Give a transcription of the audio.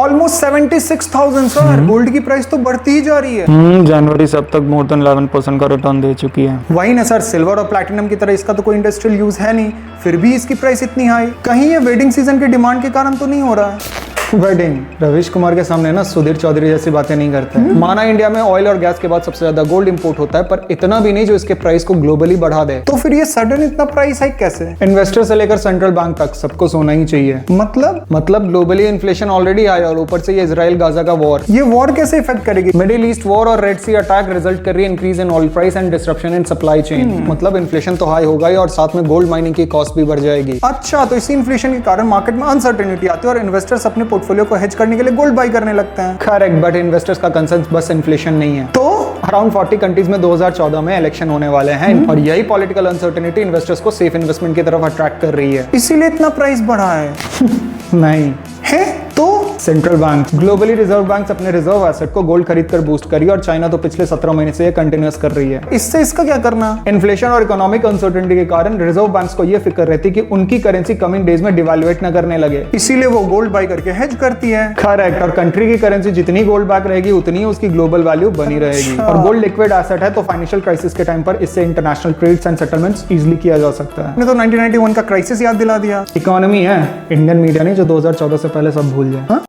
Almost 76,000 sir. Gold की price तो बढ़ती ही जा रही है। जनवरी से अब तक मोर देन 11% का रिटर्न दे चुकी है। वही ना सर, सिल्वर और प्लैटिनम की तरह इसका तो कोई इंडस्ट्रियल यूज है नहीं, फिर भी इसकी प्राइस इतनी हाई। कहीं ये वेडिंग सीजन के डिमांड के कारण तो नहीं हो रहा है? वेडिंग रवीश कुमार के सामने ना सुधीर चौधरी जैसी बातें नहीं करते हैं। माना इंडिया में ऑयल और गैस के बाद सबसे ज्यादा गोल्ड इंपोर्ट होता है, पर इतना भी नहीं जो इसके प्राइस को ग्लोबली बढ़ा दे। तो फिर ये सडन इतना प्राइस हाइक कैसे? इन्वेस्टर से लेकर सेंट्रल बैंक तक सबको सोना ही चाहिए। मतलब ग्लोबली इन्फ्लेशन ऑलरेडी आया और ऊपर से ये इजराइल गाजा का वॉर। ये वॉर कैसे इफेक्ट करेगी? मिडिल ईस्ट वॉर और रेड सी अटैक रिजल्ट कर रही है increase in oil price and disruption in supply chain. मतलब इन्फ्लेशन तो हाई होगा ही और साथ में गोल्ड माइनिंग की कॉस्ट भी बढ़ जाएगी। अच्छा, तो इसी इन्फ्लेशन के कारण मार्केट में अनसर्टेनिटी आती है और इन्वेस्टर्स अपने पोर्टफोलियो को हेज करने के लिए गोल्ड बाई करने लगते हैं। करेक्ट, बट इन्वेस्टर्स का कंसर्न बस इन्फ्लेशन नहीं है। तो अराउंड 40 कंट्रीज में 2014 में इलेक्शन होने वाले हैं और यही पॉलिटिकल अनसर्टेनिटी इन्वेस्टर्स को सेफ इन्वेस्टमेंट की तरफ अट्रैक्ट कर रही है, इसीलिए इतना प्राइस बढ़ा है। नहीं है तो central bank globally reserve banks अपने रिजर्व एसेट को गोल्ड खरीद कर बूस्ट करी और चाइना तो पिछले 17 महीने से ये कंटिन्यूअस कर रही है। इससे इसका क्या करना? इन्फ्लेशन और इकोनॉमिक अनसर्टेनिटी के कारण रिजर्व बैंक्स को ये फिक्र रहती कि उनकी करेंसी कमिंग डेज में डिवैल्यूएट न करने लगे, इसीलिए वो गोल्ड बाई करके हेज करती है। करेक्ट, और कंट्री की करेंसी जितनी गोल्ड बैक रहेगी उतनी ही उसकी ग्लोबल वैल्यू बनी रहेगी। और गोल्ड लिक्विड एसेट है तो फाइनेंशियल क्राइसिस के टाइम पर इससे international trades and settlements easily किया जा सकता है। तो 1991 का क्राइसिस याद दिला दिया। इकोनॉमी है, इंडियन मीडिया नहीं जो 2014 से पहले सब भूल जाए।